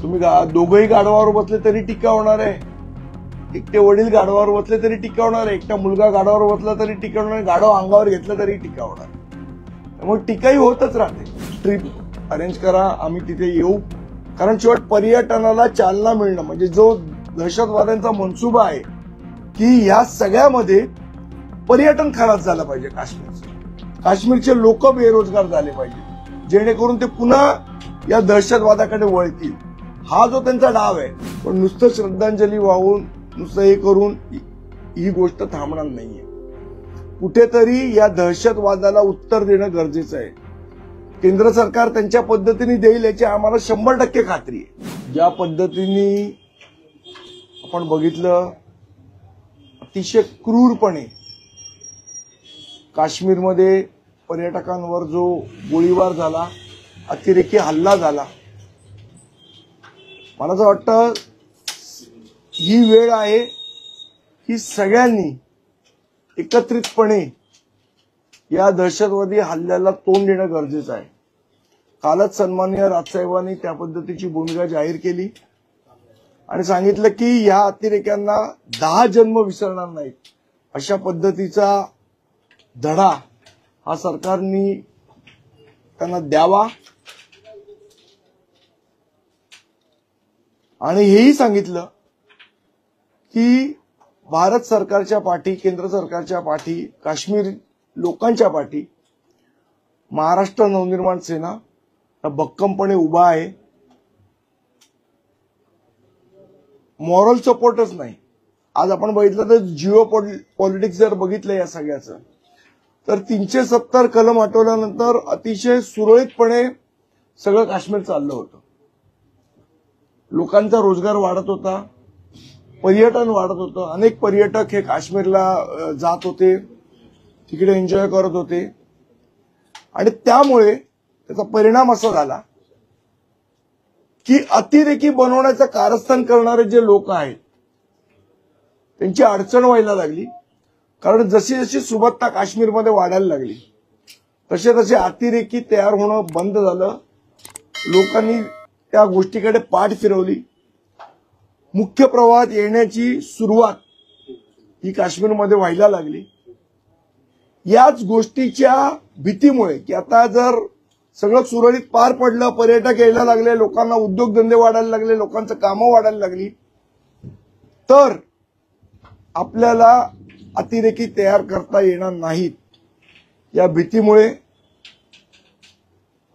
तुम्ही दोघंही गाढवावर बसले तरी टीका होणार आहे, एकटे वडील गाढवावर बसले तरी टीका होणार आहे, एकटा मुलगा गाढवावर बसला तरी टीका होणार आहे, गाढव अंगावर घेतलं तरी टीका होणार आहे. मग टीकाही होतच राहते. ट्रिप अरेंज करा, आम्ही तिथे येऊ. कारण शेवट पर्यटनाला चालना मिळणं म्हणजे जो दहशतवाद्यांचा मनसुबा आहे की या सगळ्यामध्ये पर्यटन खराब झालं पाहिजे. काश्मीरचे लोक बेरोजगार झाले पाहिजे, जेणेकरून ते पुन्हा या दहशतवादाकडे वळतील. हा जो त्यांचा डाव आहे. पण नुसतं श्रद्धांजली वाहून नुसतं हे करून ही गोष्ट थांबणार नाहीये. कुठेतरी या दहशतवादाला उत्तर देणं गरजेचं आहे. केंद्र सरकार त्यांच्या पद्धतीने देईल याची आम्हाला 100% खात्री आहे. ज्या पद्धतीने आपण बघितलं अतिशय क्रूरपणे काश्मीरमध्ये पर्यटकांवर जो गोळीबार झाला, अतिरेकी हल्ला झाला, मला असं वाटतं ही वेळ आहे की सगळ्यांनी एकत्रितपणे या दहशतवादी हल्ल्याला तोंड देणं गरजेचं आहे. कालच सन्माननीय राजसाहेबांनी त्या पद्धतीची भूमिका जाहीर केली आणि सांगितलं की या अतिरेक्यांना 10 जन्म विसरणार नाहीत. अशा पद्धतीचा धडा हा सरकारने त्यांना द्यावा. आणि हेही सांगितलं की भारत सरकारच्या पाठी, केंद्र सरकारच्या पाठी, काश्मीर लोकांच्या पाठी महाराष्ट्र नवनिर्माण सेना भक्कमपणे उभा आहे. मॉरल सपोर्टच नाही. आज आपण बघितलं तर जिओ पॉलिटिक्स जर बघितलं या सगळ्याचं तर 370 कलम हटवल्यानंतर अतिशय सुरळीतपणे सगळं काश्मीर चाललं होतं. लोकांचा रोजगार वाढत होता, पर्यटन वाढत होतं. अनेक पर्यटक हे काश्मीरला जात होते, तिकडे एन्जॉय करत होते. आणि त्यामुळे त्याचा परिणाम असा झाला की अतिरेकी बनवण्याचं कारस्थान करणारे जे लोक आहेत त्यांची अडचण व्हायला लागली. कारण जशी जशी सुबत्ता काश्मीरमध्ये वाढायला लागली तसे तसे अतिरेकी तयार होणं बंद झालं. लोकांनी त्या गोष्टीकडे पाठ फिरवली. मुख्य प्रवाहात येण्याची सुरुवात ही काश्मीरमध्ये व्हायला लागली. याच गोष्टीच्या भीतीमुळे की आता जर सगळं सुरळीत पार पडलं, पर्यटक यायला लागले, लोकांना उद्योगधंदे वाढायला लागले, लोकांचं कामं वाढायला लागली, तर आपल्याला अतिरेकी तयार करता येणार नाहीत या भीतीमुळे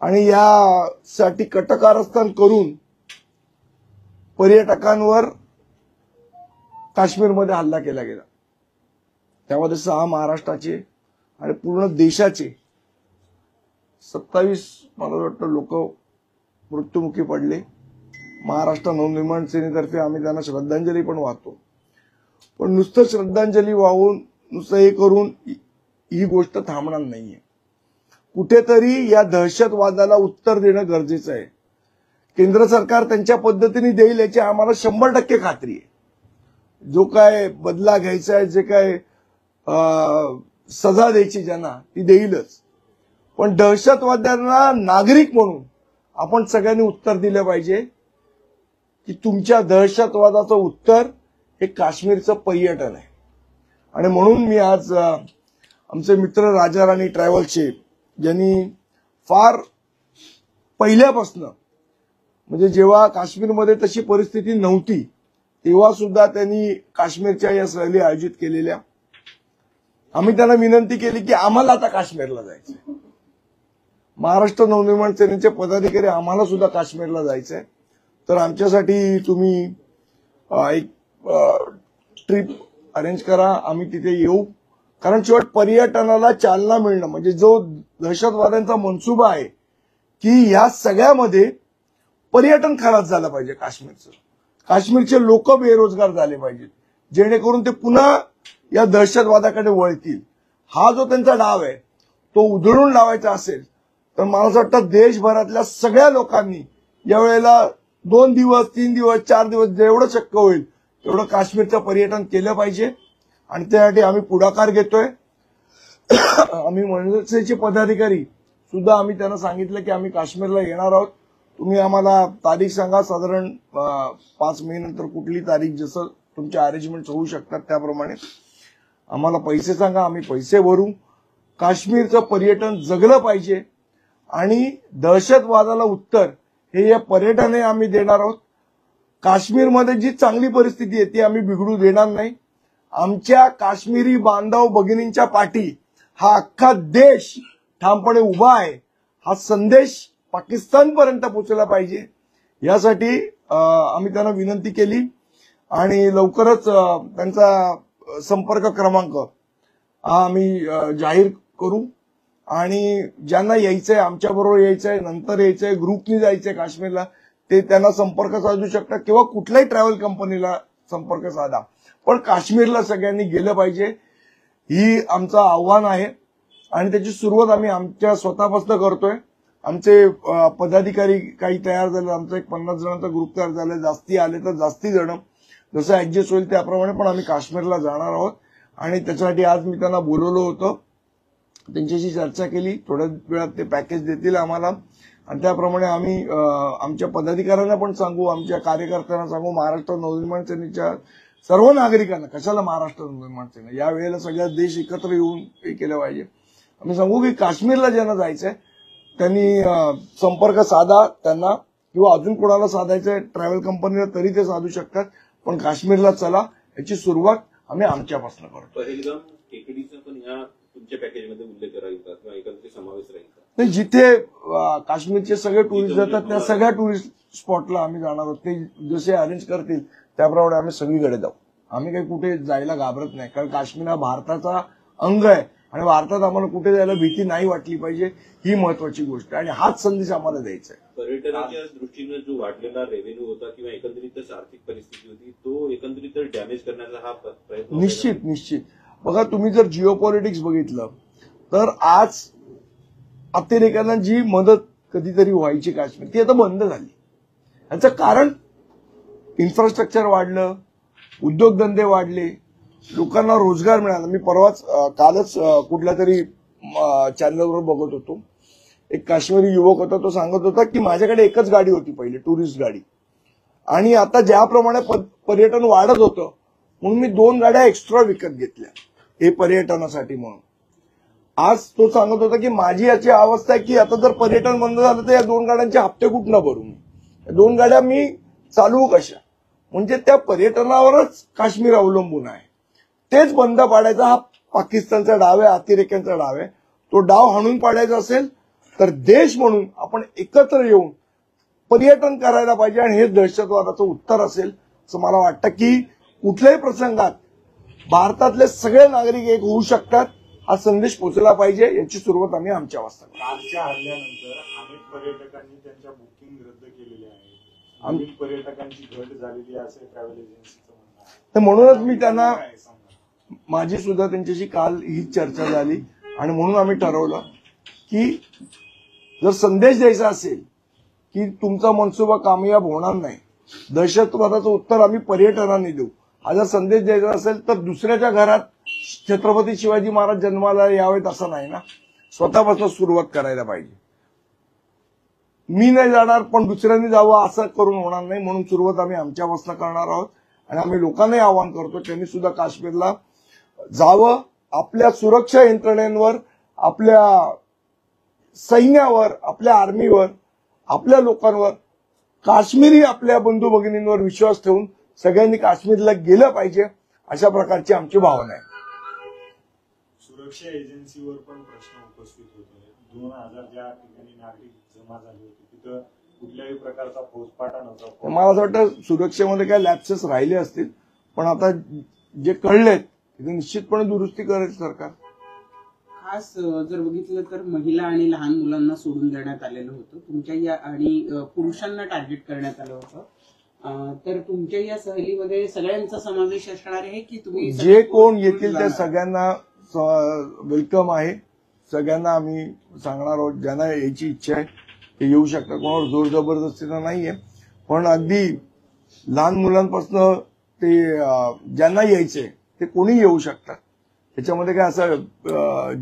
आणि यासाठी कटकारस्थान करून पर्यटकांवर काश्मीरमध्ये हल्ला केला गेला. त्यामध्ये 6 महाराष्ट्राचे आणि पूर्ण देशाचे 27 मला वाटतं लोक मृत्युमुखी पडले. महाराष्ट्र नवनिर्माण सेनेतर्फे आम्ही त्यांना श्रद्धांजली पण वाहतो. पण नुसतं श्रद्धांजली वाहून नुसतं हे करून ही गोष्ट थांबणार नाहीये. कुठेतरी या दहशतवादाला उत्तर देणं गरजेचं आहे. केंद्र सरकार त्यांच्या पद्धतीने देईल याची आम्हाला 100% खात्री आहे. जो काय बदला घ्यायचा आहे, जे काय सजा द्यायची ज्यांना ती देईलच. पण दहशतवाद्यांना नागरिक म्हणून आपण सगळ्यांनी उत्तर दिलं पाहिजे की तुमच्या दहशतवादाचं उत्तर हे काश्मीरचं पर्यटन आहे. आणि म्हणून मी आज आमचे मित्र राजाराणी ट्रॅव्हल्सचे ज्यांनी फार पहिल्यापासून म्हणजे जेव्हा काश्मीरमध्ये तशी परिस्थिती नव्हती तेव्हा सुद्धा त्यांनी काश्मीरच्या या सहली आयोजित केलेल्या. आम्ही त्यांना विनंती केली की आम्हाला आता काश्मीरला जायचंय. महाराष्ट्र नवनिर्माण सेनेचे पदाधिकारी आम्हाला सुद्धा काश्मीरला जायचंय. तर आमच्यासाठी तुम्ही एक ट्रिप अरेंज करा, आम्ही तिथे येऊ. कारण शेवट पर्यटनाला चालना मिळणं म्हणजे जो दहशतवाद्यांचा मनसुबा आहे की या सगळ्यामध्ये पर्यटन खराब झालं पाहिजे. काश्मीरचे लोक बेरोजगार झाले पाहिजेत, जेणेकरून ते पुन्हा या दहशतवादाकडे वळतील. हा जो त्यांचा डाव आहे तो उधळून लावायचा असेल तर मला असं वाटतं देशभरातल्या सगळ्या लोकांनी यावेळेला 2 दिवस, 3 दिवस, 4 दिवस जेवढं शक्य होईल तेवढं काश्मीरचं पर्यटन केलं पाहिजे. आणि त्यासाठी आम्ही पुढाकार घेतोय. आम्ही मनसेचे पदाधिकारी सुद्धा आम्ही त्यांना सांगितलं की आम्ही काश्मीरला येणार आहोत. तुम्ही आम्हाला तारीख सांगा, साधारण 5 मे नंतर कुठली तारीख, जसं तुमचे अरेंजमेंट होऊ शकतात त्याप्रमाणे आम्हाला पैसे सांगा, आम्ही पैसे भरू. काश्मीरचं पर्यटन जगलं पाहिजे आणि दहशतवादाला उत्तर हे या पर्यटनाने आम्ही देणार आहोत. काश्मीरमध्ये जी चांगली परिस्थिती आहे ती आम्ही बिघडू देणार नाही. आमच्या काश्मीरी बांधव भगिनींच्या पाठी हा अख्खा देश ठामपणे उभा आहे. हा संदेश पाकिस्तानपर्यंत पोहोचला पाहिजे, यासाठी आम्ही त्यांना विनंती केली आणि लवकरच त्यांचा संपर्क क्रमांक आम्ही जाहीर करू. आणि ज्यांना यायचंय, आमच्याबरोबर यायचंय, नंतर यायचंय, ग्रुपनी जायचंय काश्मीरला, ते त्यांना संपर्क साधू शकतात किंवा कुठल्याही ट्रॅव्हल कंपनीला संपर्क साधा. पण काश्मीरला सगळ्यांनी गेलं पाहिजे, ही आमचं आव्हान आहे आणि त्याची सुरुवात आम्ही आमच्या स्वतःपासून करतोय. आमचे पदाधिकारी काही तयार झाले, आमचा एक 50 जणांचा ग्रुप तयार झाला, जास्ती आले तर जास्ती जण जसं ऍडजस्ट होईल त्याप्रमाणे पण आम्ही काश्मीरला जाणार आहोत. आणि त्याच्यासाठी आज मी त्यांना बोलवलं होतं, त्यांच्याशी चर्चा केली, थोड्या वेळात ते पॅकेज देतील आम्हाला आणि त्याप्रमाणे आम्ही आमच्या पदाधिकाऱ्यांना पण सांगू, आमच्या कार्यकर्त्यांना सांगू, महाराष्ट्र नवनिर्माण सेनेच्या सर्व नागरिकांना, कशाला महाराष्ट्र नवनिर्माण सेना, या वेळेला सगळ्या देश एकत्र येऊन हे केलं पाहिजे. आम्ही सांगू की काश्मीरला ज्यांना जायचंय त्यांनी संपर्क साधा त्यांना, किंवा अजून कोणाला साधायचंय ट्रॅव्हल कंपनीला तरी ते साधू शकतात, पण काश्मीरला चला, याची सुरुवात आम्ही आमच्यापासून करतो. पहलगाम टेकडीचा पण या तुमच्या पॅकेजमध्ये उल्लेख राहील का किंवा एकत्रित समावेश राहील का? नाही, जिथे काश्मीरचे सगळे टुरिस्ट जातात त्या सगळ्या टुरिस्ट स्पॉटला आम्ही जाणार आहोत. ते जसे अरेंज करतील त्याप्रमाणे आम्ही सगळीकडे जाऊ. आम्ही काही कुठे जायला घाबरत नाही, कारण काश्मीर हा भारताचा अंग आहे आणि भारतात आम्हाला कुठे जायला भीती नाही वाटली पाहिजे, ही महत्वाची गोष्ट आहे आणि हाच संदेश आम्हाला द्यायचा आहे. पर्यटनाच्या दृष्टीने जो वाढलेला रेव्हेन्यू होता किंवा एकंदरीतच आर्थिक परिस्थिती होती, तो एकंदरीत डॅमेज करण्याचा हा प्रयत्न निश्चित. बघा, तुम्ही जर जिओ पॉलिटिक्स बघितलं तर आज अतिरेक्यांना जी मदत कधीतरी व्हायची काश्मीर, ती आता बंद झाली. याचं कारण इन्फ्रास्ट्रक्चर वाढलं, उद्योगधंदे वाढले, लोकांना रोजगार मिळाला. मी कालच कुठल्या तरी चॅनलवर बघत होतो, एक काश्मीरी युवक होता, तो सांगत होता की माझ्याकडे एकच गाडी होती पहिले, टुरिस्ट गाडी, आणि आता ज्याप्रमाणे पर्यटन वाढत होतं म्हणून मी 2 गाड्या एक्स्ट्रा विकत घेतल्या हे पर्यटनासाठी म्हणून. आज तो सांगत होता की माझी याची अवस्था आहे की आता जर पर्यटन बंद झालं तर या 2 गाड्यांचे हप्ते कुठनं भरू, मी 2 गाड्या मी चालवू कशा. म्हणजे त्या पर्यटनावरच काश्मीर अवलंबून आहे. तेच बंद पाडायचा हा पाकिस्तानचा डाव आहे, अतिरेक्यांचा डाव आहे. तो डाव हाणून पाडायचा असेल तर देश म्हणून आपण एकत्र येऊन पर्यटन करायला पाहिजे आणि हे दहशतवादाचं उत्तर असेल असं मला वाटतं की कुठल्याही प्रसंगात भारतातले सगळे नागरिक एक होऊ शकतात, हा संदेश पोहोचला पाहिजे. याची सुरुवात आम्ही आमच्या वाजता. कालच्या हल्ल्यानंतर अनेक पर्यटकांनी त्यांच्या बुकिंग रद्द केलेली आहे, अनेक पर्यटकांची घट झालेली आहे असे ट्रॅव्हल एजन्सीचं म्हणणं आहे. तर म्हणूनच मी त्यांना, माझी सुद्धा त्यांच्याशी काल ही चर्चा झाली आणि म्हणून आम्ही ठरवलं की जर संदेश द्यायचा असेल की तुमचा मनसुबा कामयाब होणार नाही, दहशतवादाचं उत्तर आम्ही पर्यटनाने देऊ, हा जर संदेश द्यायचा असेल तर दुसऱ्याच्या घरात छत्रपती शिवाजी महाराज जन्माला यावेत असं नाही ना, स्वतःपासून सुरुवात करायला पाहिजे. मी नाही जाणार पण दुसऱ्यांनी जावं असं करून होणार नाही, म्हणून सुरुवात आम्ही आमच्यापासून करणार आहोत आणि आम्ही लोकांनाही आवाहन करतो त्यांनी सुद्धा काश्मीरला जावं. आपल्या सुरक्षा यंत्रणेवर, आपल्या सैन्यावर, आपल्या आर्मीवर, आपल्या लोकांवर, काश्मीरी आपल्या बंधू भगिनींवर विश्वास ठेवून सगळ्यांनी काश्मीरला गेलं पाहिजे, अशा प्रकारची आमची भावना आहे. सुरक्षा एजन्सीवर पण प्रश्न उपस्थित होतोय. 2000 ज्या ठिकाणी नागरिक जमा झाले होते तिथं कुठल्याही प्रकारचा फौजफाटा नव्हता. मला असं वाटतं सुरक्षेमध्ये काय लॅप्सेस राहिले असतील, पण आता जे कळलेत तिथे निश्चितपणे दुरुस्ती करेल सरकार. खास जर बघितलं तर महिला आणि लहान मुलांना सोडून देण्यात आलेलं होतं तुमच्या या, आणि पुरुषांना टार्गेट करण्यात आलं होतं. तर तुमच्या या सहलीमध्ये सगळ्यांचा समावेश असणार आहे की तुम्ही जे कोण येतील त्या सगळ्यांना वेलकम आहे. सगळ्यांना आम्ही सांगणार आहोत, ज्यांना यायची इच्छा आहे ते येऊ शकतात, कोणावर जोर जबरदस्तीनं नाहीये. पण अगदी लहान मुलांपासून ते ज्यांना यायचंय ते कोणी येऊ शकतात, त्याच्यामध्ये काय असं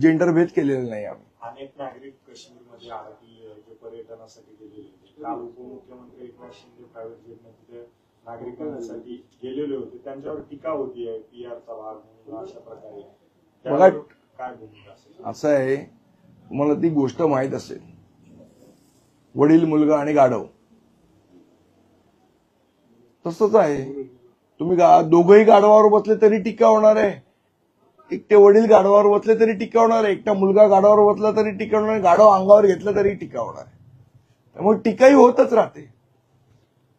जेंडर भेद केलेला नाही आम्ही. अनेक नागरिक काश्मीरमध्ये अडकले जे पर्यटनासाठी गेलेले काल उपमुख्यमंत्री एकनाथ शिंदे प्रायव्हेट जेटने तिथे नागरिकांसाठी गेलेले होते, त्यांच्यावर टीका होती पीआरचा भाग म्हणून अशा प्रकारे. त्यावर काय भूमिका असेल? असं आहे, तुम्हाला ती गोष्ट माहीत असेल, वडील मुलगा आणि गाढव तसंच आहे. तुम्ही दोघंही गाढवावर बसले तरी टीका होणार आहे, एकटे वडील गाढवावर बसले तरी टीका होणार आहे, एकटा मुलगा गाढवावर बसला तरी टीका होणार आहे, गाढव अंगावर घेतलं तरी टीका होणार आहे. त्यामुळे टीकाही होतच राहते.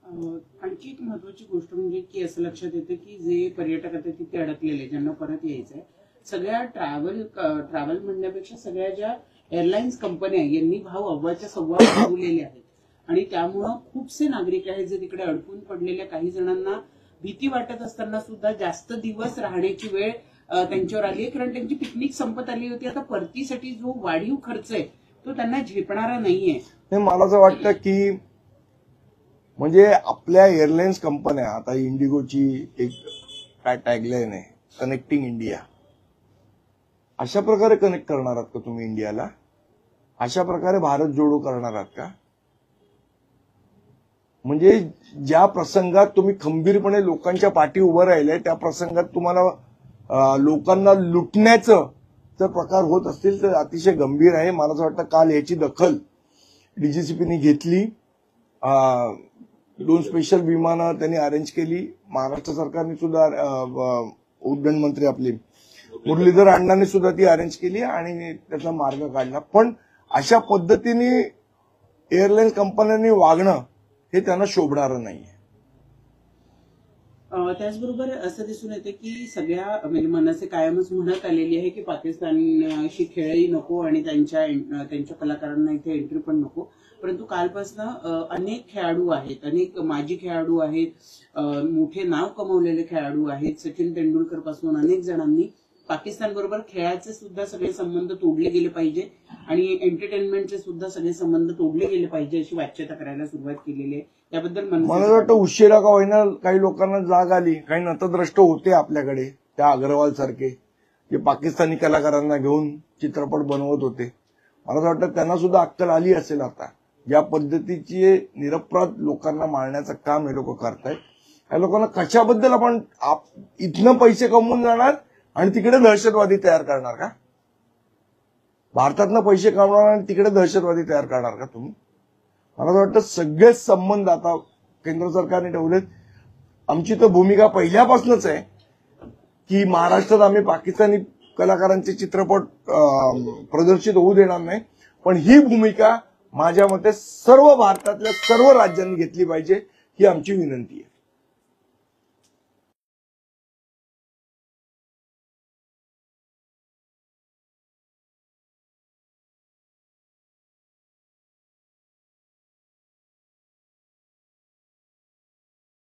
आणखी एक महत्वाची गोष्ट म्हणजे की असं लक्षात येतं की जे पर्यटक आता तिथे अडकलेले ज्यांना परत यायचंय, सगळ्या ट्रॅव्हल म्हणण्यापेक्षा सगळ्या ज्या एअरलाईन्स कंपन्या यांनी भाव अव्वाच्या सव्वा वाढवलेले आहेत आणि त्यामुळं खूपसे नागरिक आहेत जे तिकडे अडकून पडलेल्या, काही जणांना भीती वाटत असताना सुद्धा जास्त दिवस राहण्याची वेळ त्यांच्यावर आली आहे, कारण त्यांची पिकनिक संपत आली होती. आता परतीसाठी जो वाढीव खर्च आहे तो त्यांना झेपणारा नाहीये. मला असं वाटतं की म्हणजे आपल्या एअरलाईन्स कंपन्या, आता इंडिगोची एक काय टॅगलाईन आहे, कनेक्टिंग इंडिया, अशा प्रकारे कनेक्ट करणार आहात का तुम्ही इंडियाला? अशा प्रकारे भारत जोडो करणार आहात का? म्हणजे ज्या प्रसंगात तुम्ही खंबीरपणे लोकांच्या पाठी उभं राहिले, त्या प्रसंगात तुम्हाला लोकांना लुटण्याचं जर प्रकार होत असतील तर अतिशय गंभीर आहे. मला असं वाटतं काल याची दखल डीजीसीपीने घेतली. 2 स्पेशल विमानं त्यांनी अरेंज केली. महाराष्ट्र सरकारने सुद्धा उड्डयन मंत्री आपले मुरलीधर अण्णांनी सुद्धा ती अरेंज केली आणि त्याचा मार्ग काढला. पण अशा पद्धतीने एअरलाईन्स कंपन्यांनी वागणं हे त्यांना शोभणारं नाहीये. त्याचबरोबर असं दिसून येते की सगळ्या म्हणजे मनसे कायमच म्हणत आलेली आहे की पाकिस्तानशी खेळही नको आणि त्यांच्या कलाकारांना इथे एंट्री पण नको. परंतु कालपासून अनेक खेळाडू आहेत, अनेक माजी खेळाडू आहेत, मोठे नाव कमवलेले खेळाडू आहेत. सचिन तेंडुलकर पासून अनेक जणांनी पाकिस्तान बरोबर खेळाचे सुद्धा सगळे संबंध तोडले गेले पाहिजे आणि एंटरटेनमेंटचे सुद्धा सगळे संबंध तोडले गेले पाहिजे अशी वाच्यता करायला सुरुवात केलेली आहे. त्याबद्दल मला वाटतं उशिरा का होईना काही लोकांना जाग आली. काही नतद्रष्ट होते आपल्याकडे, त्या अग्रवाल सारखे, जे पाकिस्तानी कलाकारांना घेऊन चित्रपट बनवत होते. मला असं वाटतं त्यांना सुद्धा अक्कल आली असेल आता. ज्या पद्धतीचे निरपराध लोकांना मारण्याचं काम हे लोक करतायत, या लोकांना कशाबद्दल आपण इथनं पैसे कमवून जाणार आणि तिकडे दहशतवादी तयार करणार का? भारतातनं पैसे कमवणार आणि तिकडे दहशतवादी तयार करणार का तुम्ही? मला वाटतं सगळेच संबंध आता केंद्र सरकारने ठेवलेत. आमची तर भूमिका पहिल्यापासूनच आहे की महाराष्ट्रात आम्ही पाकिस्तानी कलाकारांचे चित्रपट प्रदर्शित होऊ देणार नाही. पण ही भूमिका माझ्या मते सर्व भारतातल्या सर्व राज्यांनी घेतली पाहिजे, ही आमची विनंती आहे.